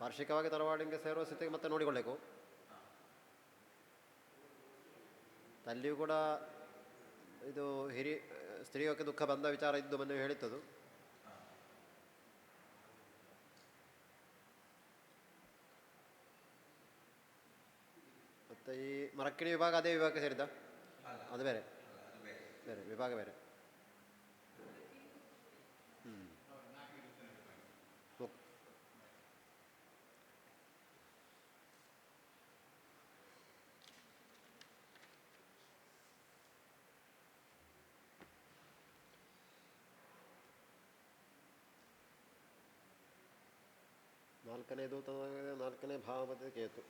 ವಾರ್ಷಿಕವಾಗಿ ತರವಾಡಿಗೆ ಸೇರುವ ಸ್ಥಿತಿಗೆ ಮತ್ತೆ ನೋಡಿಕೊಳ್ಳಬೇಕು. ಅಲ್ಲಿಯೂ ಕೂಡ ಇದು ಸ್ತ್ರೀಯಕ್ಕೆ ದುಃಖ ಬಂದ ವಿಚಾರ ಇದ್ದು ಮೊನ್ನೆ ಹೇಳಿತ್ತದು. ಮತ್ತು ಈ ಮರಕ್ಕಿಣಿ ವಿಭಾಗ ಅದೇ ವಿಭಾಗಕ್ಕೆ ಸೇರಿದ್ದ? ಅದು ಬೇರೆ ಬೇರೆ ವಿಭಾಗ ಬೇರೆ. ನಾಲ್ಕನೇದು ನಾಲ್ಕನೇ ಭಾವದ ಕೇತು.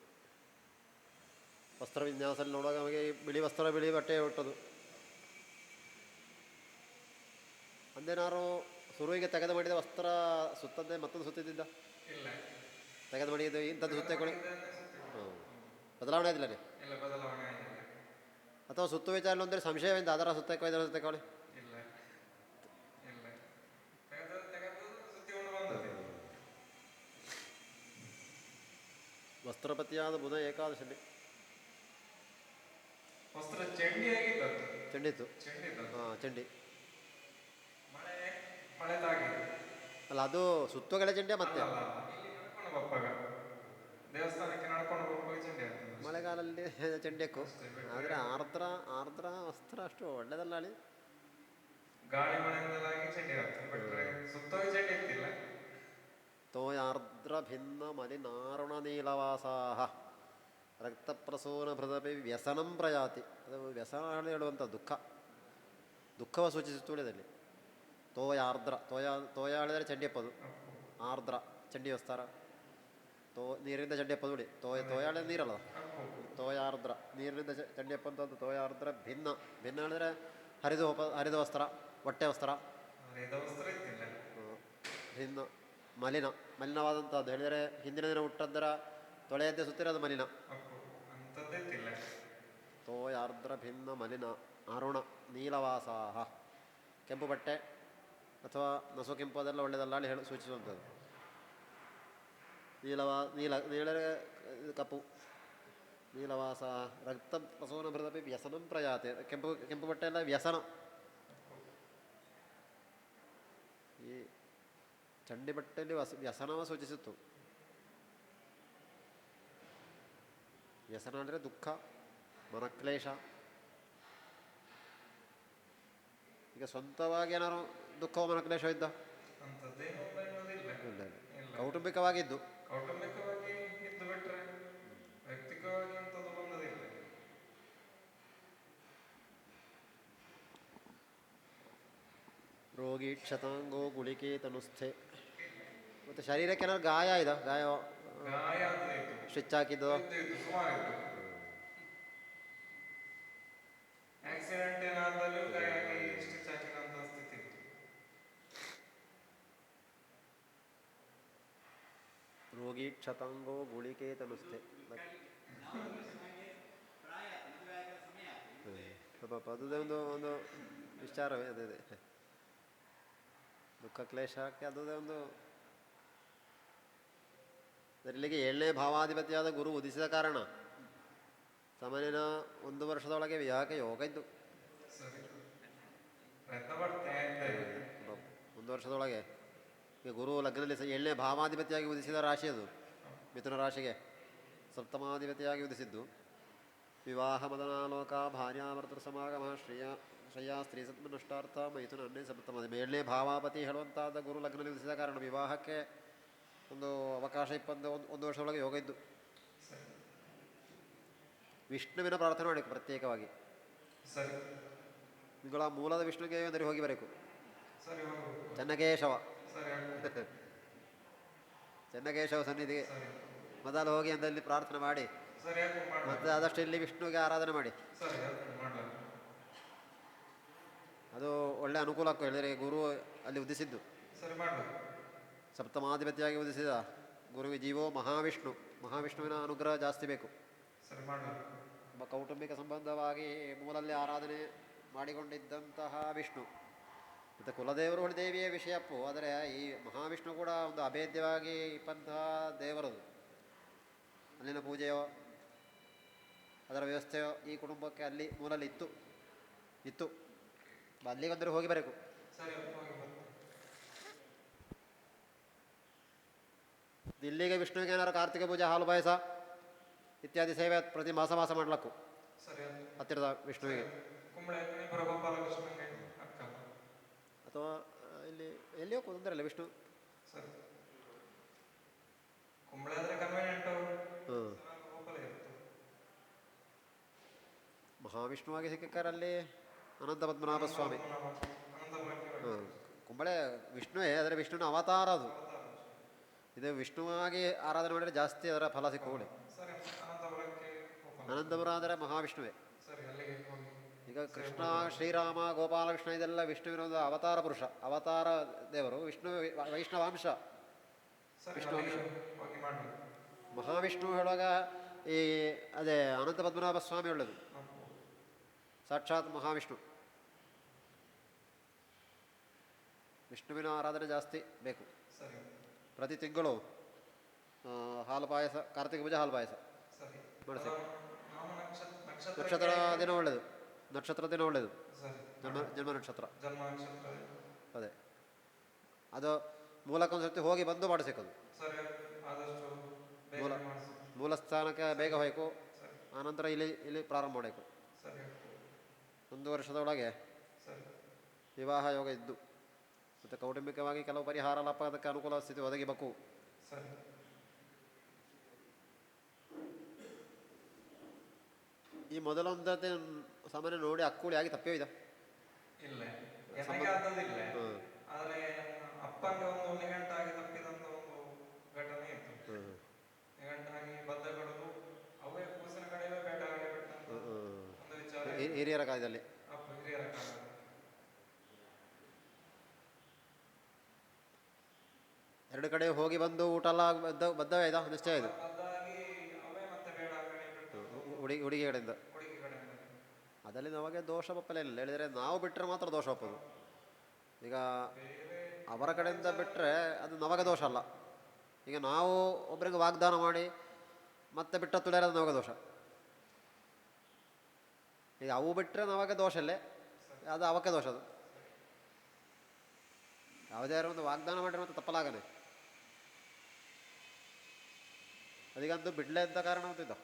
ವಸ್ತ್ರ ವಿನ್ಯಾಸದಲ್ಲಿ ನೋಡುವಾಗ ನಮಗೆ ಬಿಳಿ ವಸ್ತ್ರ, ಬಿಳಿ ಬಟ್ಟೆ ಹುಟ್ಟದು. ಅಂದೇನಾರು ಶುರುವಿಗೆ ತೆಗೆದು ಮಾಡಿದ ವಸ್ತ್ರ ಸುತ್ತದ್ದೇ ಮತ್ತೊಂದು ಸುತ್ತಿದ್ದ? ತೆಗೆದು ಮಾಡಿದ್ದು ಇಂಥದ್ದು ಸುತ್ತಕೊಳ್ಳಿ. ಬದಲಾವಣೆ ಆದಿಲ್ಲ ರೀ? ಅಥವಾ ಸುತ್ತು ವಿಚಾರ ಅಂದರೆ ಸಂಶಯವಿಂದ ಅದರ ಸುತ್ತಕ್ಕೋ ಇದರ ಸುತ್ತಕೊಳ್ಳಿ. ವಸ್ತ್ರಪತಿಯಾದ ಬುಧ ಏಕಾದಶಿ ಚೆಂಡಿತ್ತು. ಹಾಂ, ಚೆಂಡಿ ಅಲ್ಲ, ಅದು ಸುತ್ತುಗಳ ಚೆಂಡೆ. ಮತ್ತೆ ಮಳೆಗಾಲಲ್ಲಿ ಚೆಂಡೆಕ್ಕು. ಆದರೆ ಆರ್ದ್ರ ವಸ್ತ್ರ ಅಷ್ಟು ಒಳ್ಳೆದಲ್ಲ ಅಳಿ. ತೋಯಾರ್ದ್ರ ಭಿನ್ನ ಮಲಿನಾರುಣ ನೀಲವಾಸಾಹ ರಕ್ತಪ್ರಸೂನ ಭೃದಪಿ ವ್ಯಸನಂ ಪ್ರಯಾತಿ. ಅದು ವ್ಯಸನ ಹೇಳುವಂಥ ದುಃಖವ ಸೂಚಿಸುತ್ತೆ ಉಳಿದಲ್ಲಿ. ತೋಯಾರ್ದ್ರ, ತೋಯ ಹೇಳಿದರೆ ಚಂಡಿಯಪ್ಪದು. ಆರ್ದ್ರ ಚಂಡಿ ವಸ್ತಾರ. ನೀರಿನಿಂದ ಚಂಡಿಯಪ್ಪದು ಉಳಿ. ತೋಯ ಹೇಳಿದ್ರೆ ನೀರಲ್ಲ. ತೋಯಾರ್ದ್ರ ನೀರಿನಿಂದ ಚಂಡಿಯಪ್ಪ ಅಂತ. ತೋಯಾರ್ದ್ರ ಭಿನ್ನ ಹೇಳಿದ್ರೆ ಹರಿದ ವಸ್ತ್ರ, ಹೊಟ್ಟೆ ವಸ್ತ್ರ. ಭಿನ್ನ ಮಲಿನವಾದಂಥದ್ದು ಹೇಳಿದರೆ ಹಿಂದಿನ ದಿನ ಹುಟ್ಟದ್ದರ ತೊಳೆಯದ್ದೇ ಸುತ್ತಿರೋದು ಮಲಿನ. ತೋಯಾರ್ದ್ರ ಭಿನ್ನ ಮಲಿನ ಅರುಣ ನೀಲವಾಸಾಹ. ಕೆಂಪು ಬಟ್ಟೆ ಅಥವಾ ನಸು ಕೆಂಪು ಅದೆಲ್ಲ ಒಳ್ಳೆಯದಲ್ಲ ಹೇಳಿ ಸೂಚಿಸುವಂಥದ್ದು. ನೀಳ ಕಪ್ಪು. ನೀಲವಾಸ ರಕ್ತ ಪ್ರಸವನ ಭೃದಪಿ ವ್ಯಸನಂ ಪ್ರಯಾತೆ. ಕೆಂಪು ಬಟ್ಟೆ ಎಲ್ಲ ವ್ಯಸನ. ಈ ಚಂಡಿ ಬಟ್ಟೆಯಲ್ಲಿ ವ್ಯಸನವ ಸೂಚಿಸಿತ್ತು. ವ್ಯಸನ ಅಂದರೆ ದುಃಖ, ಮನಕ್ಲೇಶ. ಈಗ ಸ್ವಂತವಾಗಿ ಏನಾರು ದುಃಖವ ಮನಕ್ಲೇಶ ಇದ್ದ? ಕೌಟುಂಬಿಕವಾಗಿದ್ದು. ರೋಗಿ ಕ್ಷತಾಂಗೋ ಗುಳಿಕೆ ತನುಸ್ಥೆ. ಮತ್ತು ಶರೀರಕ್ಕೆ ಏನಾದ್ರು ಗಾಯ ಇದೆ? ಗಾಯ ಸ್ಟಿಚ್ ಹಾಕಿದ್ದು? ರೋಗಿ ಕ್ಷತಾಂಗೋ ಗುಳಿಕೆ ತನುಸ್ಥೆ. ಅದೇ ಒಂದು ವಿಚಾರವೇ ಅದೇ ದುಃಖ ಕ್ಲೇಶಕ್ಕೆ. ಅದೇ ಒಂದು ಇಲ್ಲಿಗೆ 7ನೇ ಭಾವಾಧಿಪತಿಯಾದ ಗುರು ಉದಿಸಿದ ಕಾರಣ ಸಾಮಾನ್ಯನ 1 ವರ್ಷದೊಳಗೆ ವಿವಾಹಕ್ಕೆ ಯೋಗ ಇದ್ದು. 1 ವರ್ಷದೊಳಗೆ ಈಗ ಗುರು ಲಗ್ನದಲ್ಲಿ 7ನೇ ಭಾವಾಧಿಪತಿಯಾಗಿ ಉದಿಸಿದ ರಾಶಿ ಅದು. ಮಿಥುನ ರಾಶಿಗೆ ಸಪ್ತಮಾಧಿಪತಿಯಾಗಿ ಉದಿಸಿದ್ದು. ವಿವಾಹ ಮದನಾಲೋಕ ಭಾರ್ಯಾವರ್ತೃ ಸಮಾಗಮ ಶ್ರೇಯ ಸ್ತ್ರೀ ಸತ್ಮ ನಷ್ಟಾರ್ಥ ಮೈಥುನ 7ನೇ ಭಾವಾಪತಿ ಹೇಳುವಂತಾದ ಗುರು ಲಗ್ನದಲ್ಲಿ ಉದಿಸಿದ ಕಾರಣ ವಿವಾಹಕ್ಕೆ ಒಂದು ಅವಕಾಶ 1 ವರ್ಷದೊಳಗೆ ಯೋಗ ಇದ್ದು. ವಿಷ್ಣುವಿನ ಪ್ರಾರ್ಥನೆ ಮಾಡಬೇಕು ಪ್ರತ್ಯೇಕವಾಗಿ. ನಿಗಳ ಮೂಲದ ವಿಷ್ಣುಗೆ ಅಂದರೆ ಹೋಗಿ ಬರಬೇಕು. ಚೆನ್ನಕೇಶವ ಸನ್ನಿಧಿಗೆ ಮೊದಲು ಹೋಗಿ ಅಂದಲ್ಲಿ ಪ್ರಾರ್ಥನೆ ಮಾಡಿ ಮತ್ತೆ ಆದಷ್ಟು ಇಲ್ಲಿ ವಿಷ್ಣುವಿಗೆ ಆರಾಧನೆ ಮಾಡಿ. ಅದು ಒಳ್ಳೆ ಅನುಕೂಲಕ್ಕೂ ಹೇಳಿದರೆ ಗುರು ಅಲ್ಲಿ ಉದಿಸಿದ್ದು. ಸಪ್ತಮಾಧಿಪತಿಯಾಗಿ ಉದಿಸಿದ ಗುರುವಿಗೆ ಜೀವೋ ಮಹಾವಿಷ್ಣುವಿನ ಅನುಗ್ರಹ ಜಾಸ್ತಿ ಬೇಕು. ಕೌಟುಂಬಿಕ ಸಂಬಂಧವಾಗಿ ಮೂಲಲ್ಲಿ ಆರಾಧನೆ ಮಾಡಿಕೊಂಡಿದ್ದಂತಹ ವಿಷ್ಣು ಮತ್ತು ಕುಲದೇವರು ದೇವಿಯ ವಿಷಯಪ್ಪು. ಆದರೆ ಈ ಮಹಾವಿಷ್ಣು ಕೂಡ ಒಂದು ಅಭೇದ್ಯವಾಗಿ ಇಪ್ಪಂತಹ ದೇವರದು. ಅಲ್ಲಿನ ಪೂಜೆಯೋ ಅದರ ವ್ಯವಸ್ಥೆಯೋ ಈ ಕುಟುಂಬಕ್ಕೆ ಅಲ್ಲಿ ಮೂಲಲ್ಲಿ ಇತ್ತು. ಅಲ್ಲಿಗೊಂದರೆ ಹೋಗಿ ಬರಬೇಕು. ಇಲ್ಲಿಗೆ ವಿಷ್ಣುವಿಗೆ ಏನಾರು ಕಾರ್ತಿಕ ಪೂಜೆ ಹಾಲು ಪಾಯಸ ಇತ್ಯಾದಿ ಸೇವೆ ಪ್ರತಿ ಮಾಸ ಮಾಡ್ಲಕ್ಕು ಹತ್ತಿರದ ವಿಷ್ಣುವಿಗೆ. ಅಥವಾ ಇಲ್ಲಿ ಎಲ್ಲಿಯೋ ತೊಂದರೆಲ್ಲ ವಿಷ್ಣು ಮಹಾವಿಷ್ಣುವಾಗಿ ಸಿಕ್ಕಾರಲ್ಲಿ ಅನಂತ ಪದ್ಮನಾಭ ಸ್ವಾಮಿ. ಕುಂಬಳೆ ವಿಷ್ಣುವೇ, ಆದರೆ ವಿಷ್ಣುವಿನ ಅವತಾರ ಅದು. ಇದು ವಿಷ್ಣುವಾಗಿ ಆರಾಧನೆ ಮಾಡಿದರೆ ಜಾಸ್ತಿ ಅದರ ಫಲ ಸಿಕ್ಕುವಳಿ. ಅನಂತಪುರ ಅಂದರೆ ಮಹಾವಿಷ್ಣುವೇ. ಈಗ ಕೃಷ್ಣ, ಶ್ರೀರಾಮ, ಗೋಪಾಲಕೃಷ್ಣ ಇದೆಲ್ಲ ವಿಷ್ಣುವಿನ ಒಂದು ಅವತಾರ ಪುರುಷ, ಅವತಾರ ದೇವರು. ವಿಷ್ಣು ವೈಷ್ಣವಾಂಶ, ವಿಷ್ಣುವಂಶ. ಮಹಾವಿಷ್ಣು ಹೇಳುವಾಗ ಈ ಅದೇ ಅನಂತ ಪದ್ಮನಾಭ ಸ್ವಾಮಿ ಒಳ್ಳೆಯದು, ಸಾಕ್ಷಾತ್ ಮಹಾವಿಷ್ಣು. ವಿಷ್ಣುವಿನ ಆರಾಧನೆ ಜಾಸ್ತಿ ಬೇಕು. ಪ್ರತಿ ತಿಂಗಳು ಹಾಲು ಪಾಯಸ, ಕಾರ್ತಿಕ ಪೂಜೆ ಹಾಲು ಪಾಯಸ ಮಾಡಿಸಿ. ನಕ್ಷತ್ರ ದಿನ ಒಳ್ಳೆಯದು, ನಕ್ಷತ್ರ ದಿನ ಒಳ್ಳೆಯದು, ಜನ್ಮ ನಕ್ಷತ್ರ. ಅದೇ ಅದು ಮೂಲಕ್ಕೊಂದು ಸರ್ತಿ ಹೋಗಿ ಬಂದು ಮಾಡಿಸಿಕೋದು. ಮೂಲ ಸ್ಥಾನಕ್ಕೆ ಬೇಗ ಹೋಯ್ಕು, ಆನಂತರ ಇಲ್ಲಿ ಪ್ರಾರಂಭ ಮಾಡಬೇಕು. 1 ವರ್ಷದೊಳಗೆ ವಿವಾಹ ಯೋಗ ಇದ್ದು, ಮತ್ತು ಕೌಟುಂಬಿಕವಾಗಿ ಕೆಲವು ಪರಿಹಾರ ಲಪ್ಪ ಅದಕ್ಕೆ ಅನುಕೂಲ ಸ್ಥಿತಿ ಒದಗಿಬೇಕು. ಈ ಮೊದಲೊಂದತೆ ಸಾಮಾನ್ಯ ನೋಡಿ ಅಕ್ಕೂಳಿ ಆಗಿ ತಪ್ಪೇ ಇದೆ. ಹಿರಿಯರ ಕಾಲದಲ್ಲಿ ಎರಡು ಕಡೆ ಹೋಗಿ ಬಂದು ಊಟ ಎಲ್ಲ ಬದ್ಧವೇ ಇದೆ, ನಿಶ್ಚಯ ಇದು ಹುಡುಗಿ ಕಡೆಯಿಂದ. ಅದರಲ್ಲಿ ನಮಗೆ ದೋಷ ಒಪ್ಪಲೇ ಇಲ್ಲ. ಹೇಳಿದರೆ ನಾವು ಬಿಟ್ಟರೆ ಮಾತ್ರ ದೋಷ ಒಪ್ಪೋದು. ಈಗ ಅವರ ಕಡೆಯಿಂದ ಬಿಟ್ಟರೆ ಅದು ನಮಗೆ ದೋಷ ಅಲ್ಲ. ಈಗ ನಾವು ಒಬ್ಬರಿಗೆ ವಾಗ್ದಾನ ಮಾಡಿ ಮತ್ತೆ ಬಿಟ್ಟ ತುಳಿಯೋದು ನಮಗೆ ದೋಷ. ಈಗ ಅವು ಬಿಟ್ಟರೆ ನಮಗೆ ದೋಷ ಇಲ್ಲೇ, ಅದು ಅವಕ್ಕೆ ದೋಷ. ಅದು ಯಾವುದೇ ಒಂದು ವಾಗ್ದಾನ ಮಾಡಿದ್ರೆ ಮತ್ತೆ ತಪ್ಪಲಾಗನೆ. ಅದೀಗಂತೂ ಬಿಡ್ಲೆ ಅಂತ ಕಾರಣ ಅಂತಿದ್ದ.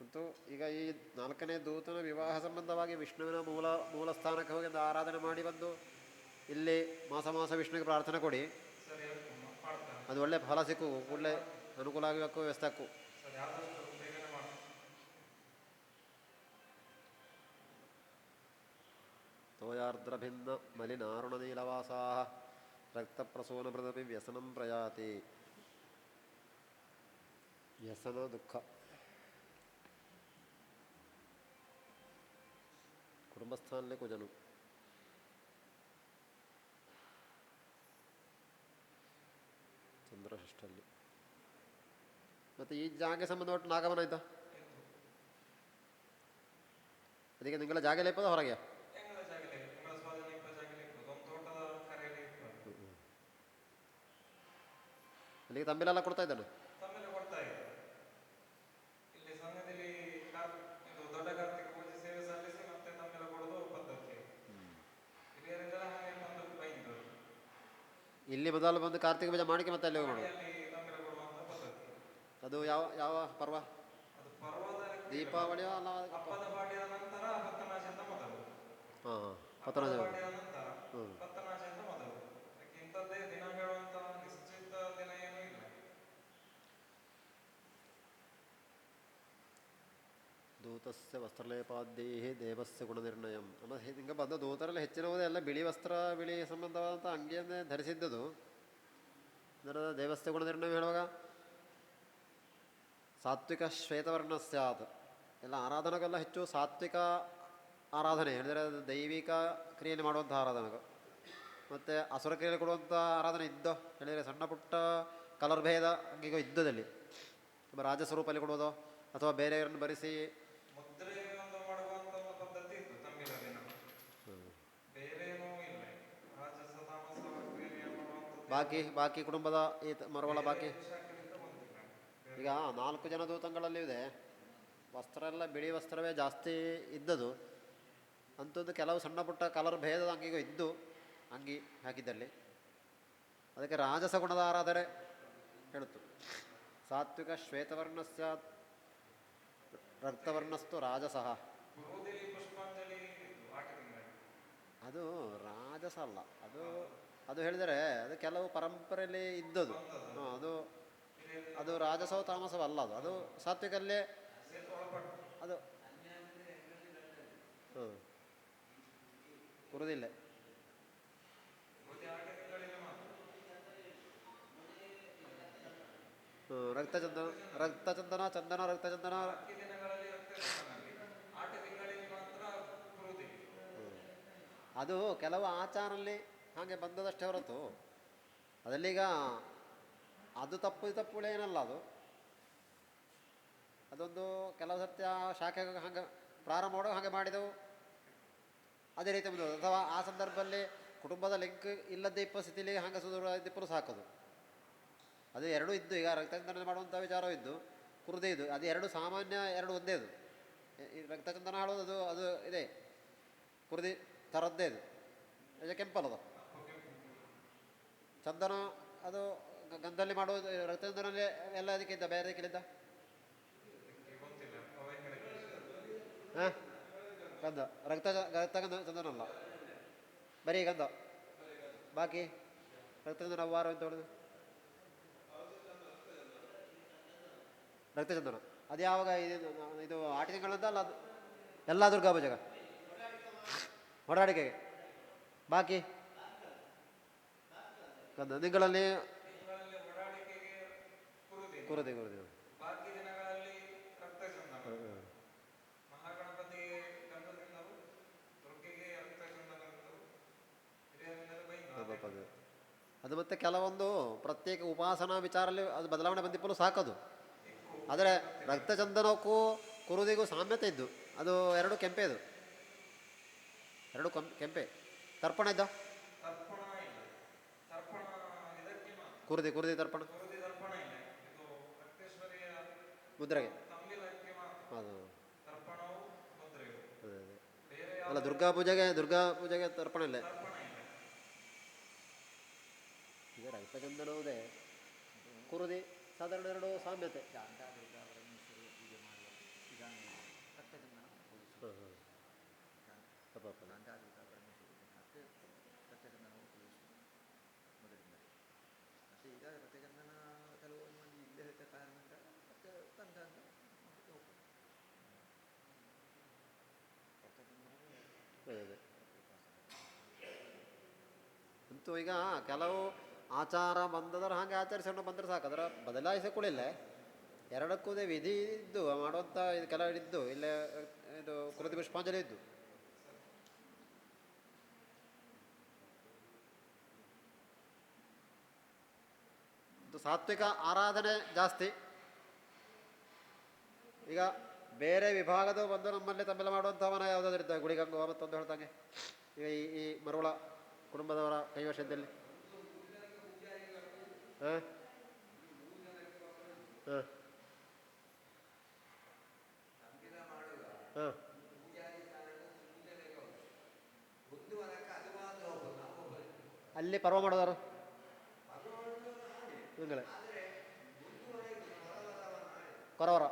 ಮತ್ತು ಈಗ ಈ 4ನೇ ದೂತನ ವಿವಾಹ ಸಂಬಂಧವಾಗಿ ವಿಷ್ಣುವಿನ ಮೂಲ ಸ್ಥಾನಕ್ಕೆ ಹೋಗಿ ಆರಾಧನೆ ಮಾಡಿ ಬಂದು ಇಲ್ಲಿ ಮಾಸ ವಿಷ್ಣುವಿಗೆ ಪ್ರಾರ್ಥನೆ ಕೊಡಿ. ಅದು ಒಳ್ಳೆ ಫಲ ಸಿಕ್ಕು, ಒಳ್ಳೆ ಅನುಕೂಲ ಆಗಬೇಕು, ವ್ಯವಸ್ಥೆ ಹಾಕು. ತೋಯಾರ್ದ್ರಭಿನ್ನ ಮಲಿನಾರುಣ ನೀಲವಾಸಾ ರಕ್ತಪ್ರಸೂನ ಮೃದಪಿ ವ್ಯಸನಂ ಪ್ರಯಾತಿ. ವ್ಯಸನ ದುಃಖ. ಕುಟುಂಬಸ್ಥಾನಲ್ಲೇ ಕುಜನು. ಚಂದ್ರಷಷ್ಠಲ್ಲಿ. ಮತ್ತು ಈ ಜಾಗೆ ಸಂಬಂಧಪಟ್ಟು ನಾಗಮನ ಇದ್ದ. ಅದಕ್ಕೆ ನಿಂಗೆಲ್ಲ ಜಾಗ ಲೇಪದ ಹೊರಗೆ ಅಲ್ಲಿಗೆ ತಂಬಿಲೆಲ್ಲ ಕೊಡ್ತಾ ಇದ್ದಾನೆ. ಇಲ್ಲಿ ಮೊದಲು ಬಂದು ಕಾರ್ತಿಕ ಪೂಜೆ ಮಾಡಿಕೆ ಮತ್ತೆ ಅಲ್ಲಿ ಮಾಡೋದು. ಅದು ಯಾವ ಪರ್ವ? ದೀಪಾವಳಿಯೋ ಅಲ್ಲ? ಹಾಂ, ಪತನಾಜ. ದೂತಸ್ಯ ವಸ್ತ್ರಲೇಪಾದ್ಯೈ ದೇವಸ್ಯ ಗುಣನಿರ್ಣಯಂ. ನಮ್ಮ ಹಿಂಗೆ ಬಂದ ದೂತರಲ್ಲಿ ಹೆಚ್ಚಿನವುದೇ ಎಲ್ಲ ಬಿಳಿ ವಸ್ತ್ರ, ಬಿಳಿ ಸಂಬಂಧವಾದಂಥ ಅಂಗಿಯನ್ನೇ ಧರಿಸಿದ್ದುದು. ಅದರ ದೇವಸ್ಯ ಗುಣನಿರ್ಣಯ ಹೇಳುವಾಗ ಸಾತ್ವಿಕ ಶ್ವೇತವರ್ಣ ಸ್ಯಾತ್. ಎಲ್ಲ ಆರಾಧನೆಗೆಲ್ಲ ಹೆಚ್ಚು ಸಾತ್ವಿಕ ಆರಾಧನೆ ಹೇಳಿದರೆ ಅದು ದೈವಿಕ ಕ್ರಿಯೆಯಲ್ಲಿ ಮಾಡುವಂಥ ಆರಾಧನೆಗಳು. ಮತ್ತು ಅಸುರ ಕ್ರಿಯೆಯಲ್ಲಿ ಕೊಡುವಂಥ ಆರಾಧನೆ ಇದ್ದೋ ಹೇಳಿದರೆ ಸಣ್ಣ ಪುಟ್ಟ ಕಲರ್ ಭೇದ ಈಗ ಇದ್ದದಲ್ಲಿ ರಾಜಸ್ವರೂಪಲ್ಲಿ ಕೊಡುವುದೋ ಅಥವಾ ಬೇರೆಯವರನ್ನು ಬರೆಸಿ ಬಾಕಿ ಕುಟುಂಬದ ಈ ಮರುವಳ ಬಾಕಿ ಈಗ 4 ಜನ ದೂತಗಳಲ್ಲಿ ಇದೆ ವಸ್ತ್ರ ಎಲ್ಲ ಬಿಳಿ ವಸ್ತ್ರವೇ ಜಾಸ್ತಿ ಇದ್ದದು ಅಂಥದ್ದು ಕೆಲವು ಸಣ್ಣ ಪುಟ್ಟ ಕಲರ್ ಭೇದದ ಅಂಗಿಗೂ ಇದ್ದು ಅಂಗಿ ಹಾಕಿದ್ದಲ್ಲಿ ಅದಕ್ಕೆ ರಾಜಸ ಗುಣದ ಆರಾಧನೆ ಹೇಳುತ್ತು. ಸಾತ್ವಿಕ ಶ್ವೇತವರ್ಣಸ್ಯ ರಕ್ತವರ್ಣಸ್ತು ರಾಜಸಃ. ಅದು ರಾಜಸ ಅಲ್ಲ, ಅದು ಹೇಳಿದರೆ ಅದು ಕೆಲವು ಪರಂಪರೆಯಲ್ಲಿ ಇದ್ದದು. ಅದು ರಾಜಸವ ತಾಮಸವ ಅಲ್ಲ, ಅದು ಸಾತ್ವಿಕಲ್ಲೇ ಅದು ಕುರುದಿಲ್ಲ. ರಕ್ತಚಂದನ ಚಂದನ ರಕ್ತಚಂದನ ಅದು ಕೆಲವು ಆಚಾರಲ್ಲಿ ಹಾಗೆ ಬಂದದಷ್ಟೇ ಹೊರತು ಅದಲ್ಲೀಗ ಅದು ತಪ್ಪುಗಳೇನಲ್ಲ. ಅದೊಂದು ಕೆಲವು ಸತ್ಯ ಶಾಖೆ ಹಾಗೆ ಪ್ರಾರಂಭ ಮಾಡೋ ಹಾಗೆ ಮಾಡಿದೆವು ಅದೇ ರೀತಿ ಬಂದವು. ಅಥವಾ ಆ ಸಂದರ್ಭದಲ್ಲಿ ಕುಟುಂಬದ ಲಿಂಕ್ ಇಲ್ಲದೇ ಇಪ್ಪ ಸ್ಥಿತಿಲಿ ಹಾಗೆ ಸುಧಾರಿದ್ದಪ್ಪರು ಸಾಕೋದು. ಅದು ಎರಡೂ ಇದ್ದು. ಈಗ ರಕ್ತಚಂದನ ಮಾಡುವಂಥ ವಿಚಾರವೂ ಇದ್ದು, ಕುರುದೇ ಇದು. ಅದು ಎರಡು ಸಾಮಾನ್ಯ, ಎರಡು ಒಂದೇ. ಅದು ಈ ರಕ್ತಚಂದನ ಹಾಳೋದು ಅದು ಇದೆ, ಕುರುದಿ ಥರದ್ದೇ ಇದು. ಕೆಂಪಲ್ಲದ ಚಂದನ ಅದು ಗಂಧಲ್ಲಿ ಮಾಡೋದು. ರಕ್ತಚಂದನಲ್ಲಿ ಎಲ್ಲ ಅದಕ್ಕೆ ಇದ್ದ, ಬೇರೆ ಅದಕ್ಕಿಲ್ಲಿದ್ದ ಹಾಂ ಗಂಧ ರಕ್ತಗಂಧ ಚಂದನ ಅಲ್ಲ, ಬರೀ ಗಂಧ. ಬಾಕಿ ರಕ್ತಚಂದನ ವಾರ ಅಂತ ಹೇಳೋದು ರಕ್ತಚಂದನ. ಅದು ಯಾವಾಗ ಇದು ಆಟಿ ತಿಂಗಳಂತ ಅಲ್ಲ, ಅದು ಎಲ್ಲ ದುರ್ಗಾ ಪೂಜೆಗ ಹೊಡಾಡಿಕೆಗೆ. ಬಾಕಿ ಗಂಧ ತಿಂಗಳಲ್ಲಿ ಕುರುದಿ ಅದು. ಮತ್ತೆ ಕೆಲವೊಂದು ಪ್ರತ್ಯೇಕ ಉಪಾಸನಾ ವಿಚಾರಲ್ಲಿ ಅದು ಬದಲಾವಣೆ ಬಂದಿಪ್ಪಲು ಸಾಕದು. ಆದರೆ ರಕ್ತಚಂದನಕ್ಕೂ ಕುರುದಿಗೂ ಸಾಮ್ಯತೆ ಇದ್ದು ಅದು ಎರಡು ಕೆಂಪೆ. ಇದು ಎರಡು ಕೆಂಪೆ. ತರ್ಪಣ ಇದ್ದ ಕುರುದಿ ತರ್ಪಣ ಮುದ್ರೆಗೆ ಅದು ಅಲ್ಲ. ದುರ್ಗಾ ಪೂಜೆಗೆ ತರ್ಪಣ ಇಲ್ಲ. ಈಗ ರಕ್ತಚಂದನವುದೇ ಕುರುದಿ ಸಾಧಾರಣ ಎರಡು ಸಾಮ್ಯತೆ. ಅಂತೂ ಈಗ ಕೆಲವು ಆಚಾರ ಬಂದದರ ಹಾಗೆ ಆಚರಿಸ್ಕೊಂಡು ಬಂದರೆ ಸಾಕು, ಅದರ ಬದಲಾಯಿಸಿಕೊಳ್ಳಿಲ್ಲ. ಎರಡಕ್ಕೂ ವಿಧಿ ಇದ್ದು ಮಾಡುವಂಥ ಇದು ಕೆಲವು ಇದ್ದು. ಇಲ್ಲೇ ಇದು ಕುರುದಿ ಪುಷ್ಪಾಂಜಲಿ ಇದ್ದು. ಸಾತ್ವಿಕ ಆರಾಧನೆ ಜಾಸ್ತಿ. ಈಗ ಬೇರೆ ವಿಭಾಗದ ಬಂದು ನಮ್ಮಲ್ಲಿ ತಮ್ಮೆಲ್ಲ ಮಾಡುವಂಥವನ ಯಾವುದಾದ್ರು ಇದ್ದ ಗುಳಿಗಂಗು ಮತ್ತೊಂದು ಹೇಳ್ತಾಗೆ. ಈಗ ಈ ಮರುಳ ಕುಟುಂಬದವರ ಕೈವಶದಲ್ಲಿ ಹಾಂ ಹಾಂ ಹಾಂ ಅಲ್ಲಿ ಪರ್ವ ಮಾಡೋದಾರು ನಿಂಗಳೇ ಕೊರವರ.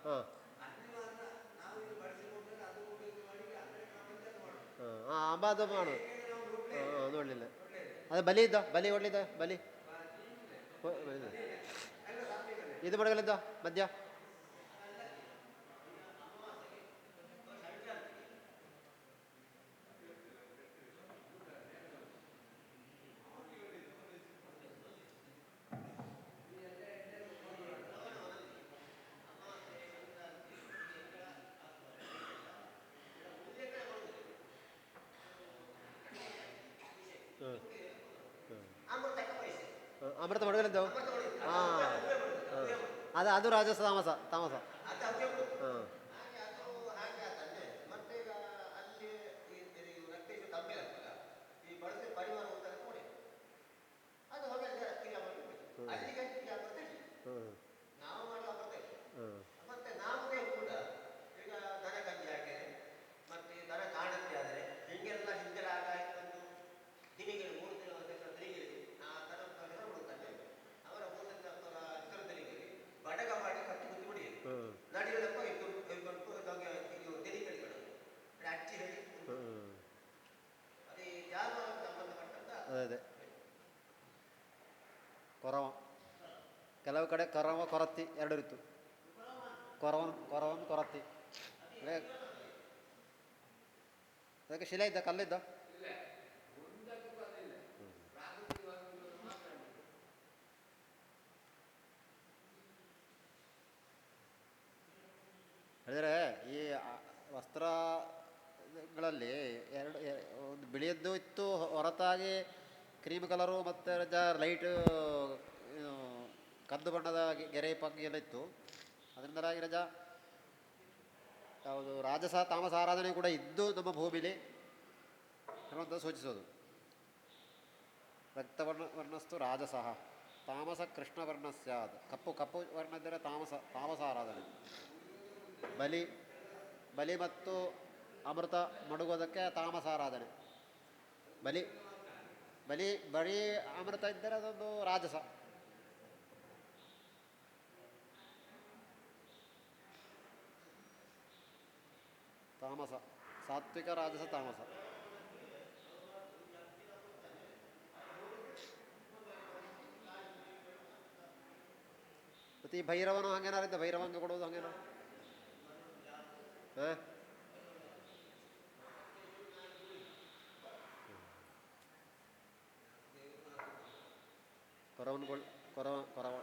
ಹಾಂ ಹಾಂ ಅಂಬಾದು ಮಾಡು. ಹಾಂ ನೋಡಲಿಲ್ಲ. ಅದು ಬಲಿ ಇದ್ದ, ಬಲಿ ಒಡ್ಲಿದ್ದ, ಬಲಿ ಇದು ಮಡಗಲಿದ್ದ ಮಧ್ಯ. ಹಾಂ ಅಮೃತ ಮಡುಗಲಿದ್ದವು ಹಾಂ ಅದು ಅದು ರಾಜಸ ತಾಮಸ ತಾಮಸ ಹಾಂ ಅದೇ ಕೊರವ ಕೆಲವು ಕಡೆ ಕೊರವ ಕೊರತ್ತಿ ಎರಡು ಇತ್ತು. ಕೊರವನ್ ಕೊರತ್ತಿ ಅದಕ್ಕೆ ಶಿಲೆ ಇದ್ದ ಕಲ್ಲಿದ್ದ ಹೇಳಿದರೆ ಈ ವಸ್ತ್ರಗಳಲ್ಲಿ ಒಂದು ಬಿಳಿಯದ್ದು ಇತ್ತು, ಹೊರತಾಗಿ ಕ್ರೀಮ್ ಕಲರು ಮತ್ತು ಲೈಟ್ ಕದ್ದು ಬಣ್ಣದ ಗೆರೆ ಪಗ್ಗಿ ಎಲ್ಲ ಇತ್ತು. ಅದರಿಂದಲಾಗಿ ಯಾವುದು ರಾಜಸ ತಾಮಸ ಆರಾಧನೆ ಕೂಡ ಇದ್ದು ನಮ್ಮ ಭೂಮಿಲಿ ಅನ್ನುವಂಥ ಸೂಚಿಸೋದು. ರಕ್ತವರ್ಣಸ್ತು ರಾಜಸಃ ತಾಮಸ ಕೃಷ್ಣವರ್ಣ ಸ್ಯಾದ್. ಕಪ್ಪು ವರ್ಣ ಇದ್ದರೆ ತಾಮಸ ಆರಾಧನೆ. ಬಲಿ ಮತ್ತು ಅಮೃತ ಮಡುಗೋದಕ್ಕೆ ತಾಮಸ ಆರಾಧನೆ. ಬರೀ ಅಮೃತ ಇದ್ದರೆ ಅದೊಂದು ರಾಜಸ. ತಾಮಸ ಸಾತ್ವಿಕ ರಾಜಸ ತಾಮಸ. ಮತ್ತು ಈ ಭೈರವನು ಹಂಗೇನಾರಿದ್ದ, ಭೈರವಂಗ ಕೊಡುವುದು ಹಂಗೇನ ಕೊರವ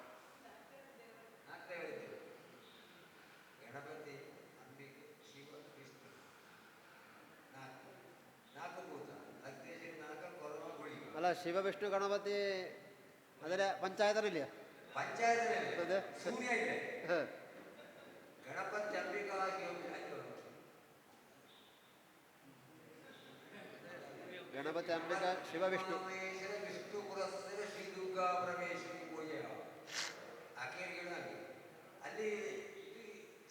ಅಲ್ಲ, ಶಿವ ವಿಷ್ಣು ಗಣಪತಿ ಅದರ ಪಂಚಾಯತನಿಲ್ಲ. ಗಣಪತಿ ಅಂಬಿಕಾ ಶಿವ ವಿಷ್ಣು ಅಲ್ಲಿ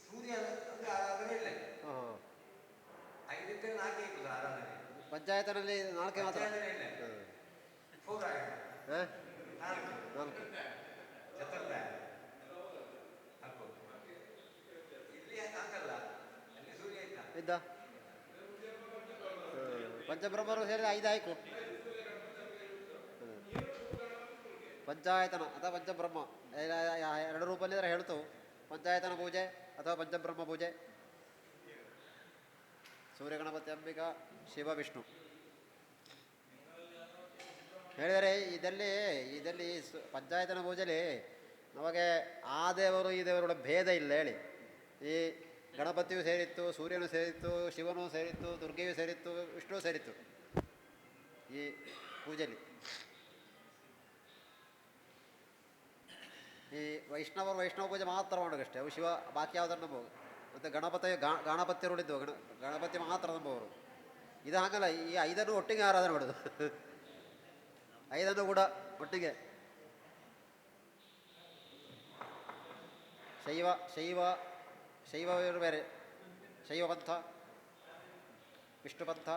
ಸೂರ್ಯ ಆರಾಧನೆ ಇಲ್ಲ. ಐದಕ್ಕೆ ನಾಲ್ಕೇ ಆರಾಧನೆ. ಪಂಚಾಯತನಲ್ಲಿ 4 ಮಾತ್ರ. 4 ಇಲ್ಲಿ ಹಾಕಲ್ಲ, ಅಲ್ಲಿ ಸೂರ್ಯ ಇದ್ದ. ಪಂಚಬ್ರಹ್ಮರು ಸೇರಿ 5 ಆಯ್ಕು. ಪಂಚಾಯತನ ಅಥವಾ ಪಂಚಬ್ರಹ್ಮ 2 ರೂಪಲ್ಲಿದ್ರೆ ಹೇಳ್ತವು. ಪಂಚಾಯತನ ಪೂಜೆ ಅಥವಾ ಪಂಚಬ್ರಹ್ಮ ಪೂಜೆ. ಸೂರ್ಯ ಗಣಪತಿ ಅಂಬಿಕಾ ಶಿವ ವಿಷ್ಣು ಹೇಳಿದರೆ ಇದರಲ್ಲಿ ಪಂಚಾಯತನ ಪೂಜೆಯಲ್ಲಿ ನಮಗೆ ಆ ದೇವರು ಈ ದೇವರುಗಳ ಭೇದ ಇಲ್ಲ ಹೇಳಿ. ಈ ಗಣಪತಿಯು ಸೇರಿತ್ತು, ಸೂರ್ಯನು ಸೇರಿತ್ತು, ಶಿವನು ಸೇರಿತ್ತು, ದುರ್ಗೆಯು ಸೇರಿತ್ತು, ವಿಷ್ಣು ಸೇರಿತ್ತು ಈ ಪೂಜೆಯಲ್ಲಿ. ಈ ವೈಷ್ಣವ ಪೂಜೆ ಮಾತ್ರ ಮಾಡೋಕ್ಕಷ್ಟೇ. ಅವು ಶಿವ ಬಾಕಿ ಯಾವುದನ್ನು ನಂಬೋದು. ಮತ್ತು ಗಣಪತಿಯರುಳಿದ್ದವು ಗಣಪತಿ ಮಾತ್ರ ನಂಬುವವರು. ಇದು ಹಾಗಲ್ಲ, ಈ 5 ಒಟ್ಟಿಗೆ ಆರಾಧನೆ ಮಾಡೋದು. 5 ಕೂಡ ಒಟ್ಟಿಗೆ. ಶೈವರು ಬೇರೆ, ಶೈವ ಪಂಥ, ವಿಷ್ಣು ಪಂಥ,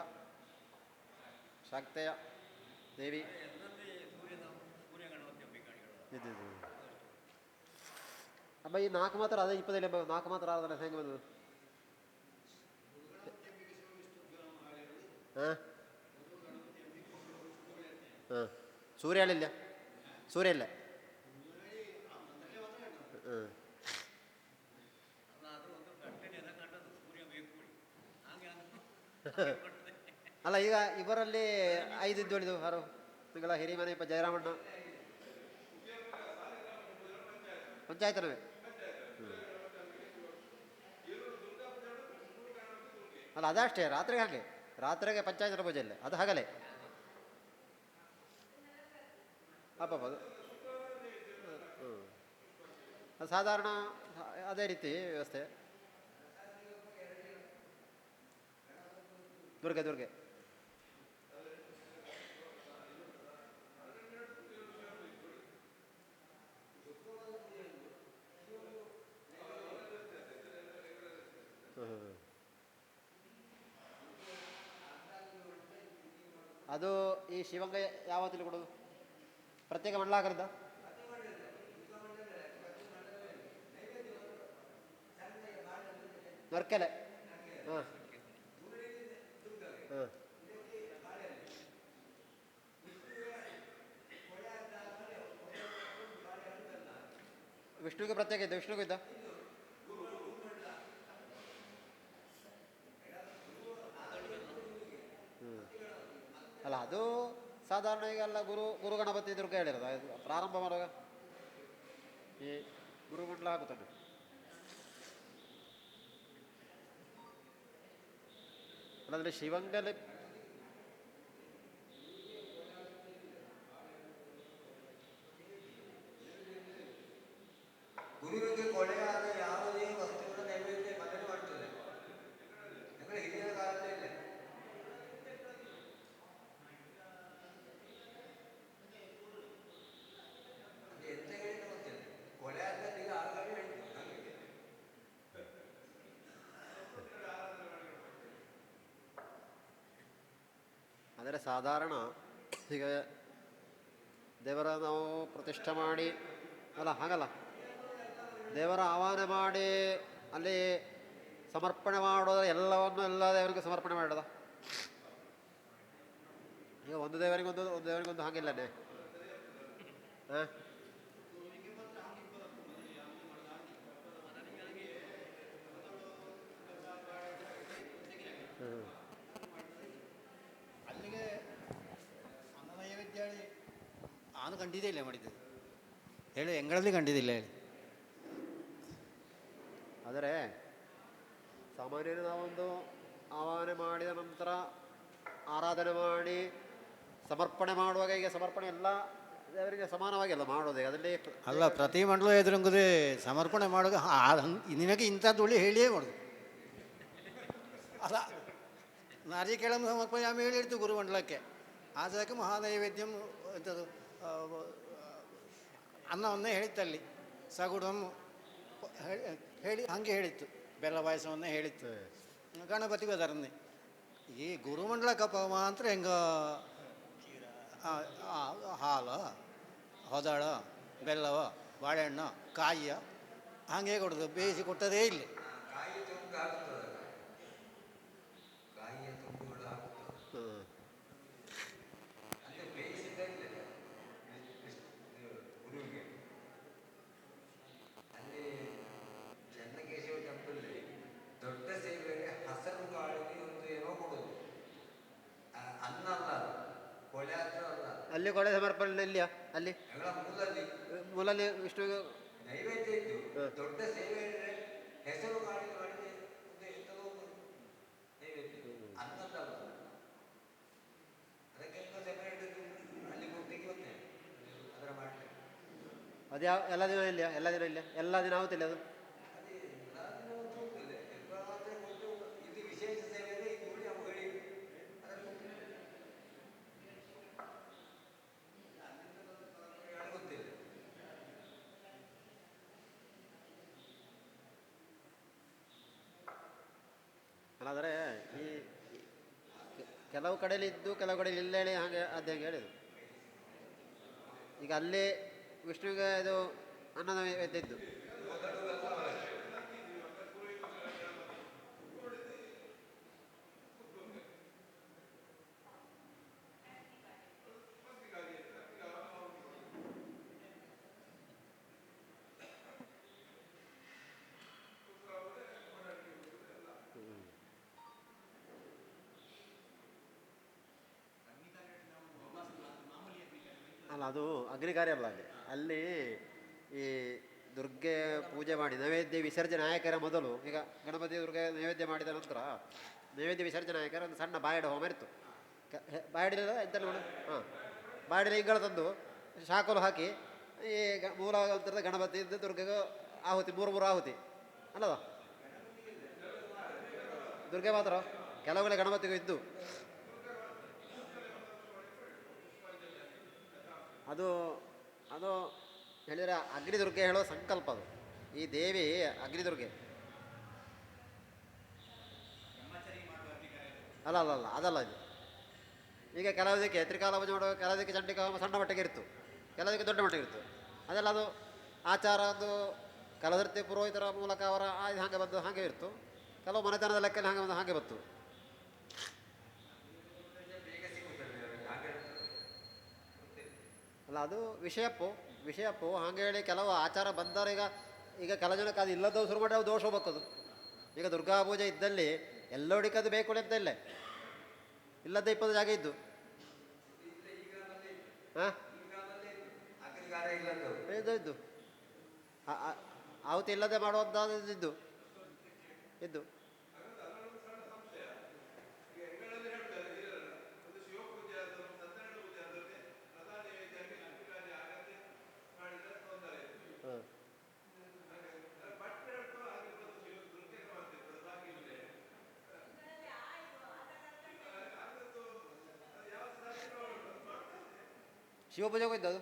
ಶಾಕ್ತೆಯ ದೇವಿ ಇದು. ಅಮ್ಮ ಈ 4 ಮಾತ್ರ ಅದೇ 4 ಮಾತ್ರ ಆರಾಧನೆ ಹೆಂಗೆ ಬಂದದು? ಸೂರ್ಯ ಇಲ್ಲ. ಅಲ್ಲ, ಈಗ ಇವರಲ್ಲಿ 5 ಇದ್ದೊಳಿದು ಯಾರು ತಿಂಗಳ ಹಿರಿಮನೆ ಜಯರಾಮಣ್ಣ ಪಂಚಾಯತನವೇ. ಅಲ್ಲ, ಅದಷ್ಟೇ ರಾತ್ರಿಗೆ ಪಂಚಾಯತನ ಪೂಜೆ ಇಲ್ಲ, ಅದು ಹಗಲೇ. ಅದು ಅದು ಸಾಧಾರಣ ಅದೇ ರೀತಿ ವ್ಯವಸ್ಥೆ. ದುರ್ಗೆ ದುರ್ಗೆ ಅದು ಈ ಶಿವಂಗ ಯಾವತ್ತಲ್ಲಿ ಕೊಡೋದು? ಪ್ರತ್ಯೇಕ ಮಂಡಲಾಕರದ ನೊರ್ಕೆಲೆ. ಹಾಂ ಹಾಂ ವಿಷ್ಣುವಿಗೆ ಪ್ರತ್ಯೇಕ ಇದ್ದ, ವಿಷ್ಣುವಿಗೆ ಇದ್ದ. ಅಲ್ಲ ಅದು ಸಾಧಾರಣ ಈಗ ಎಲ್ಲ ಗುರು ಗಣಪತಿ ದುರ್ಗ ಹೇಳಿರೋದು. ಅದು ಪ್ರಾರಂಭ ಮಾಡುವಾಗ ಈ ಗುರುಮಂಡಲ ಆಗುತ್ತಾನೆ. ಅಲ್ಲಂದರೆ ಶಿವಂಗಲಿ ಗುರುವಿಗೆ ಕೊಳೆಯಾದ ಯಾವುದೇ ವಸ್ತುವಿನ ನೈವೇದ್ಯ ಮನೆಗೆ ಮಾಡ್ತದೆ. ഞങ്ങൾ ಹಿರಿಯರ ಕಾಲದಲ್ಲಿ ಇಲ್ಲ. ಎಂತ ಹೇಳಿದ ಗೊತ್ತಿಲ್ಲ. ಕೊಳೆ ಆದ ಈಗ ಆಗಾಗ ಹೇಳ್ತೀನಿ ಹಾಗೆ. ಅಂದರೆ ಸಾಧಾರಣ ಈಗ ದೇವರ ನಾವು ಪ್ರತಿಷ್ಠೆ ಮಾಡಿ ಅಲ್ಲ ಹಾಗಲ್ಲ, ದೇವರ ಆಹ್ವಾನ ಮಾಡಿ ಅಲ್ಲಿ ಸಮರ್ಪಣೆ ಮಾಡೋದು ಎಲ್ಲವನ್ನು ಎಲ್ಲ ದೇವರಿಗೆ ಸಮರ್ಪಣೆ ಮಾಡೋದ. ಈಗ ಒಂದು ದೇವರಿಗೊಂದು ಹಾಗಿಲ್ಲನೇ. ಹಾಂ ಅಲ್ಲಿಗೆ ಅನ್ನ ನೈವೇದ್ಯ ಹೇಳಿ ನಾನು ಕಂಡಿದ್ದೇ ಇಲ್ಲ ಮಾಡಿದ್ದು ಹೇಳಿ, ಎಂಗಳಲ್ಲಿ ಕಂಡಿದ್ದಿಲ್ಲ ಹೇಳಿ. ಆದರೆ ಸಾಮಾನ್ಯರು ನಾವೊಂದು ಆವಾಹನೆ ಮಾಡಿದ ನಂತರ ಆರಾಧನೆ ಮಾಡಿ ಸಮರ್ಪಣೆ ಮಾಡುವಾಗ ಈಗ ಸಮರ್ಪಣೆ ಎಲ್ಲ ದೇವರಿಗೆ ಸಮಾನವಾಗಿ ಅಲ್ಲ ಮಾಡೋದು. ಅದರಲ್ಲಿ ಅಲ್ಲ, ಪ್ರತಿ ಮಂಡಲ ಎದುರಂಗುದೇ ಸಮರ್ಪಣೆ ಮಾಡುವಾಗ ನಿನಗೆ ಇಂಥದ್ದು ಒಳ್ಳೆ ಹೇಳಿಯೇ ಮಾಡೋದು. ಅಲ್ಲ, ನಾರಿಕೇಳಂ ಸಮರ್ಪಯಾಮಿ ಹೇಳಿಡ್ತು ಗುರುಮಂಡಲಕ್ಕೆ. ಆಚೆಗೆ ಮಹಾನೈವೇದ್ಯಂ ಎಂಥದ್ದು ಅನ್ನವನ್ನೇ ಹೇಳಿತ್ತಲ್ಲಿ, ಸಗುಡಂ ಹೇಳಿ ಹಾಗೆ ಹೇಳಿತ್ತು, ಬೆಲ್ಲ ಪಾಯಸವನ್ನೇ ಹೇಳಿತ್ತು. ಗಣಪತಿಗೂ ಅದರನ್ನೇ. ಈ ಗುರುಮಂಡಲ ಕಪ್ಪ ಮಾತ್ರ ಹೆಂಗ ಹಾಲು ಹೊದಳ ಬೆಲ್ಲವ ಬಾಳೆಹಣ್ಣು ಕಾಯಿಯ ಹಾಗೆ ಕೊಡೋದು, ಬೇಯಿಸಿ ಕೊಟ್ಟದೇ ಇಲ್ಲ. ಕಾಯಿ ತುಂಡು ಆಗ್ತದೆ, ಕಾಯಿಯ ತುಂಡುಗಳು ಆಗ್ತದೆ. ಅಂದರೆ ಬೇಯಿಸಿದ್ದೇ ಇಲ್ಲ ಗುರುವಿಗೆ. ಅಲ್ಲಿ ಚೆನ್ನಕೇಶವ ಟೆಂಪಲ್ಲಿ ದೊಡ್ಡ ಸೇವೆಗೆ ಹಸರು ಕಾಳಿಗೆ ಒಂದು ಏನೋ ಕೊಡೋದು. ಅನ್ನ ಅಲ್ಲ ಅದು, ಕೊಳೆ ಹತ್ರ ಅಲ್ಲ. ಅಲ್ಲಿ ಕೊಳೆ ಸಮರ್ಪಣೆ ಇಲ್ಲಿಯಾ? ಅಲ್ಲಿ ಎಲ್ಲ ಮೂಲಲ್ಲಿ ಮೂಲಲ್ಲಿ ವಿಷ್ಣುವಿಗೆ ನೈವೇದ್ಯ ಇದ್ದು ದೊಡ್ಡ ಸೇವೆ ಅಂದರೆ ಹೆಸರು ಕಾಳಿಗೆ ಮಾಡಿದ ಒಂದು ಎಂಥದೋ ಒಂದು ನೈವೇದ್ಯ, ಅನ್ನದಲ್ಲ. ಅದಕ್ಕೆ ಸೆಪರೇಟ್ ಅಲ್ಲಿ ಗುಟ್ಟಿಗೆ ಹೋಗ್ತೇನೆ ಅದರ ಮಾಡಲಿಕ್ಕೆ. ಅದು ಯಾವ ಎಲ್ಲ ದಿನ ಇಲ್ಲಿಯಾ? ಎಲ್ಲ ದಿನ ಇಲ್ಲ, ಎಲ್ಲ ದಿನ ಆಗುತ್ತಿಲ್ಲ ಅದು. ಅದೇ ಎಲ್ಲಾದ್ರೂ ಒಂದು ಹೋಗ್ತಿಲ್ಲ, ಎಲ್ಲಾದ್ರೆ ಕೊಟ್ಟು ಇದು ವಿಶೇಷ ಸೇವೆ ಇದೆ, ಇದು ನೋಡಿ ಅವುಗಳಿ ಅದನ್ನು ಗೊತ್ತಿಲ್ಲ. ಅಲ್ಲಾದರೆ ಈ ಕೆಲವು ಕಡೆಯಲ್ಲಿ ಇದ್ದು ಕೆಲವು ಕಡೆಯಲ್ಲಿ ಇಲ್ಲ ಹೇಳಿ ಹಾಗೆ ಅದು ಹೇಗೆ ಹೇಳಿದ್ರು. ಈಗ ಅಲ್ಲಿ ವಿಷ್ಣುವಿಗೆ ಇದು ಅನ್ನದ ನೈವೇದ್ಯ ಇದ್ದು ಅಲ್ಲ, ಅದು ಅಗ್ನಿ ಕಾರ್ಯ ಅಲ್ಲ. ಅಲ್ಲಿ ಈ ದುರ್ಗೆ ಪೂಜೆ ಮಾಡಿ ನೈವೇದ್ಯ ವಿಸರ್ಜನೆ ನಾಯಕರ ಮೊದಲು, ಈಗ ಗಣಪತಿ ದುರ್ಗೆ ನೈವೇದ್ಯ ಮಾಡಿದ ನಂತರ ನೈವೇದ್ಯ ವಿಸರ್ಜನೆ ನಾಯಕರ ಒಂದು ಸಣ್ಣ ಬಾಯಡ ಹೋಮ ಇತ್ತು. ಬಾಯಡಿಲ್ಲ ಎಂತೆಲ್ಲ ನೋಡು. ಹಾಂ, ಬಾಯಡಿಲ್ಲ ಇಂಗಳ ತಂದು ಶಾಕಲು ಹಾಕಿ ಈ ಮೂಲ ಅಂತರದ ಗಣಪತಿ ಇದ್ದು ದುರ್ಗೆಗೂ ಆಹುತಿ ಮೂರು ಆಹುತಿ ಅಲ್ಲದ ದುರ್ಗೆ ಮಾತ್ರ ಕೆಲವುಗಳೇ ಗಣಪತಿಗೂ ಇದ್ದು ಅದು ಅದು ಹೇಳಿದರೆ ಅಗ್ನಿದುರ್ಗೆ ಹೇಳೋ ಸಂಕಲ್ಪ ಅದು. ಈ ದೇವಿ ಅಗ್ನಿದುರ್ಗೆ ಅಲ್ಲ ಅಲ್ಲ ಅಲ್ಲ ಅದಲ್ಲ ಇದು. ಈಗ ಕೆಲವುದಕ್ಕೆ ತ್ರಿಕಾಲ ಪೂಜೆ ಮಾಡುವ ಕೆಲವುದಕ್ಕೆ ಚಂಡಿಕಾ ಹೋಮ ಸಣ್ಣ ಮಟ್ಟಿಗೆ ಇರ್ತು, ಕೆಲವುದಕ್ಕೆ ದೊಡ್ಡ ಮಟ್ಟಿಗೆ ಇರ್ತು. ಅದೆಲ್ಲ ಅದು ಆಚಾರ ಅದು ಕೆಲವರ್ತಿ ಪುರೋಹಿತರ ಮೂಲಕ ಅವರ ಇದು ಹಾಗೆ ಬಂದು ಹಾಗೆ ಇರ್ತು. ಕೆಲವು ಮನೆತನದ ಲೆಕ್ಕಲ್ಲಿ ಹಾಗೆ ಬಂದು ಹಾಗೆ ಬತ್ತು. ಅಲ್ಲ ಅದು ವಿಷಯಪ್ಪು ಹಾಗೆ ಹೇಳಿ ಕೆಲವು ಆಚಾರ ಬಂದವರು ಈಗ ಕೆಲವು ಜನಕ್ಕೆ ಅದು ಇಲ್ಲದವು ಶುರು ಮಾಡಿ ಅವು ದೋಷ ಹೋಗ್ಬೇಕದು. ಈಗ ದುರ್ಗಾ ಪೂಜೆ ಇದ್ದಲ್ಲಿ ಎಲ್ಲೋಡಿಕೆ ಅದು ಬೇಕು ಅಂತ ಇಲ್ಲ, ಇಲ್ಲದ್ದೇ 20 ಜಾಗ ಇದ್ದು ಹಾಂ ಇದ್ದು ಆವತ್ತು ಇಲ್ಲದೆ ಮಾಡುವಂಥದ್ದು ಇದ್ದು ಶಿವಪೂಜೆಗೂ ಇದ್ದು ಅದು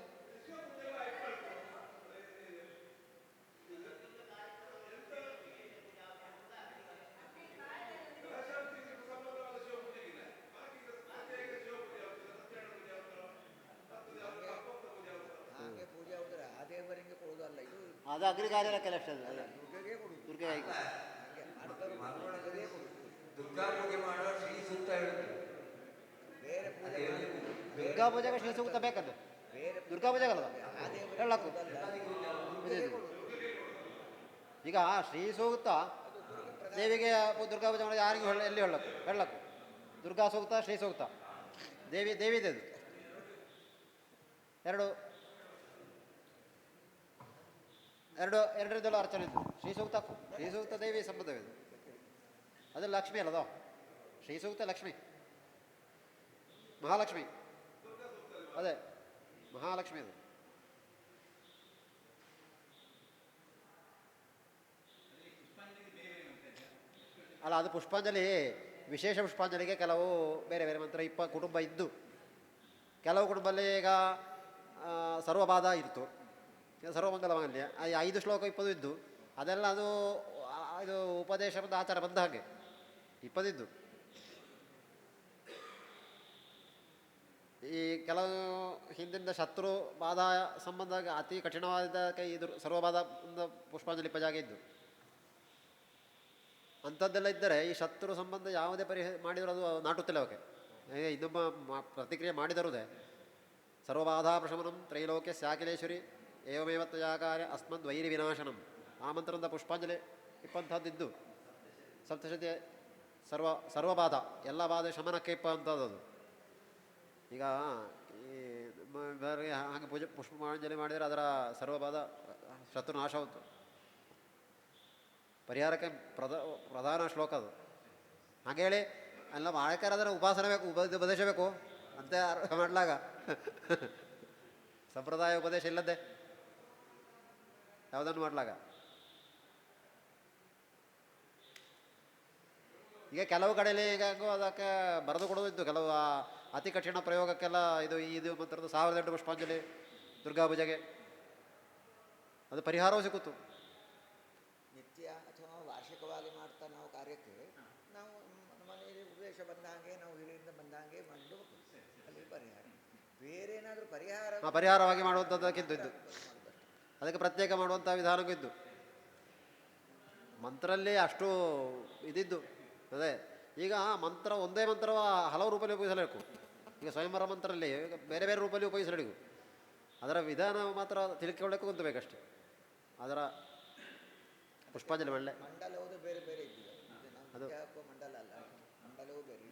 ಅದು ಅಗ್ನಿ ಕಾರ್ಯ ಲೆಕ್ಕಲ್ಲ ಅಷ್ಟೇ ದುರ್ಗೆ ದುರ್ಗಾ ಪೂಜೆ ಮಾಡುವ ಶ್ರೀ ಸೂಕ್ತ ಹೇಳುತ್ತೆ. ದುರ್ಗಾ ಪೂಜೆಗೆ ಶ್ರೀ ಸೂಕ್ತ ಬೇಕದು, ದುರ್ಗಾ ಪೂಜೆಗಲ್ಲ ಹೇಳಕ್ಕು. ಈಗ ಶ್ರೀ ಸೂಕ್ತ ದೇವಿಗೆ ದುರ್ಗಾ ಪೂಜೆ ಮಾಡಿ ಯಾರಿಗೂ ಎಲ್ಲಿ ಹೇಳಕ್ಕು ದುರ್ಗಾ ಸೂಕ್ತ ಶ್ರೀ ಸೂಕ್ತ ದೇವಿದೆ ಅದು ಎರಡರದ್ದೆಲ್ಲ ಅರ್ಚನೆ ಇದ್ದು ಶ್ರೀ ಸೂಕ್ತ ದೇವಿ ಸಂಬಂಧವಿದೆ. ಅದು ಲಕ್ಷ್ಮಿ ಅಲ್ಲದೋ ಶ್ರೀ ಸೂಕ್ತ ಲಕ್ಷ್ಮಿ ಮಹಾಲಕ್ಷ್ಮಿ ಅದೇ ಮಹಾಲಕ್ಷ್ಮಿ ಅದು. ಅಲ್ಲ ಅದು ಪುಷ್ಪಾಂಜಲಿ ವಿಶೇಷ ಪುಷ್ಪಾಂಜಲಿಗೆ ಕೆಲವು ಬೇರೆ ಬೇರೆ ಮಂತ್ರ ಕುಟುಂಬ ಇದ್ದು ಕೆಲವು ಕುಟುಂಬದಲ್ಲಿ ಈಗ ಸರ್ವಬಾಧ ಇತ್ತು, ಸರ್ವಮಂಗಲ ಮಾಂಗಲ್ಯ 5 ಶ್ಲೋಕ 20 ಇದ್ದು ಅದೆಲ್ಲ ಅದು ಇದು ಉಪದೇಶ ಬಂದು ಆಚಾರ ಬಂದ ಹಾಗೆ 20 ಇದ್ದು. ಈ ಕೆಲವು ಹಿಂದಿನ ಶತ್ರು ಬಾಧ ಸಂಬಂಧ ಅತಿ ಕಠಿಣವಾದ ಇದು ಸರ್ವಬಾಧ ಪುಷ್ಪಾಂಜಲಿ ಪಜಾಗೆ ಇದ್ದು ಅಂಥದ್ದೆಲ್ಲ ಇದ್ದರೆ ಈ ಶತ್ರು ಸಂಬಂಧ ಯಾವುದೇ ಮಾಡಿದರೂ ಅದು ನಾಟುತ್ತಿಲ್ಲ ಅವಕ್ಕೆ. ಇನ್ನೊಬ್ಬ ಪ್ರತಿಕ್ರಿಯೆ ಮಾಡಿದರುದೇ ಸರ್ವಬಾಧಾ ಪ್ರಶಮನಂ ತ್ರೈಲೋಕ್ಯ ಸ್ಯಾಕಿಲೇಶ್ವರಿ ಏವಮೇವ ತ್ವಯಾಕಾರ್ಯ ಅಸ್ಮದ್ ವೈರಿ ವಿನಾಶನಂ ಆ ಮಂತ್ರದ ಪುಷ್ಪಾಂಜಲಿ ಇಪ್ಪಂಥದ್ದಿದ್ದು ಸಪ್ತಶತಿ ಸರ್ವಬಾಧ ಎಲ್ಲ ಬಾಧೆ ಶಮನಕ್ಕೆ ಇಪ್ಪಂಥದ್ದು. ಈಗ ಈ ಹಾಗೆ ಪುಷ್ಪಾಂಜಲಿ ಮಾಡಿದರೆ ಅದರ ಸರ್ವಬಾಧ ಶತ್ರು ನಾಶ ಹೋಯ್ತು. ಪರಿಹಾರಕ್ಕೆ ಪ್ರಧಾನ ಶ್ಲೋಕ ಅದು. ಹಾಗೆ ಹೇಳಿ ಎಲ್ಲ ಮಾಡಕ್ಕಾರ ಅದರ ಉಪಾಸನೆ ಬೇಕು, ಉಪದೇಶ ಬೇಕು ಅಂತ ಮಾಡ್ಲಾಗ ಸಂಪ್ರದಾಯ ಉಪದೇಶ ಇಲ್ಲದೆ ಯಾವುದನ್ನು ಮಾಡ್ಲಾಗ. ಈಗ ಕೆಲವು ಕಡೆಯಲ್ಲಿ ಈಗ ಅದಕ್ಕೆ ಬರೆದು ಕೊಡೋದಿತ್ತು, ಕೆಲವು ಅತಿ ಕಠಿಣ ಪ್ರಯೋಗಕ್ಕೆಲ್ಲ ಇದು ಮಂತ್ರದ 1008 ಪುಷ್ಪಾಂಜಲಿ ದುರ್ಗಾ ಪೂಜೆಗೆ ಅದು ಪರಿಹಾರವೂ ಸಿಕ್ಕಿತು. ನಿತ್ಯ ಅಥವಾ ವಾರ್ಷಿಕವಾಗಿ ಮಾಡ್ತಾ ನಾವು ಕಾರ್ಯಕ್ಕೆ ನಾವು ಮನೆಯಲ್ಲಿ ಉಪದೇಶ ಬಂದಂಗೆ ನಾವು ಹಿರಿಯಿಂದ ಬಂದಂಗೆ ಮಾಡಲು ಅಲ್ಲಿ ಪರಿಹಾರ ಬೇರೆ ಏನಾದರೂ ಪರಿಹಾರವಾಗಿ ಮಾಡುವಂಥದ್ದಕ್ಕಿದ್ದು ಇದ್ದು ಅದಕ್ಕೆ ಪ್ರತ್ಯೇಕ ಮಾಡುವಂಥ ವಿಧಾನಕ್ಕೂ ಇದ್ದು ಮಂತ್ರಲ್ಲಿ ಅಷ್ಟು ಇದಿದ್ದು ಅದೇ. ಈಗ ಮಂತ್ರ ಒಂದೇ ಮಂತ್ರವ ಹಲವು ರೂಪದಲ್ಲಿ ಉಪಯೋಗಿಸಲೇಬೇಕು. ಈಗ ಸ್ವಯಂವರ ಮಂತ್ರದಲ್ಲಿ ಬೇರೆ ಬೇರೆ ರೂಪದಲ್ಲಿ ಉಪಯೋಗಿಸಲೇಬೇಕು. ಅದರ ವಿಧಾನ ಮಾತ್ರ ತಿಳ್ಕೊಳ್ಳೋಕ್ಕೂ ಗೊತ್ತಬೇಕಷ್ಟೆ. ಅದರ ಪುಷ್ಪಾಂಜಲಿ ಮಂಡಲವು ಬೇರೆ ಬೇರೆ ಇದ್ದೀವಿ, ಅದು ಮಂಡಲ ಅಲ್ಲ, ಮಂಡಲವು ಬೇರೆ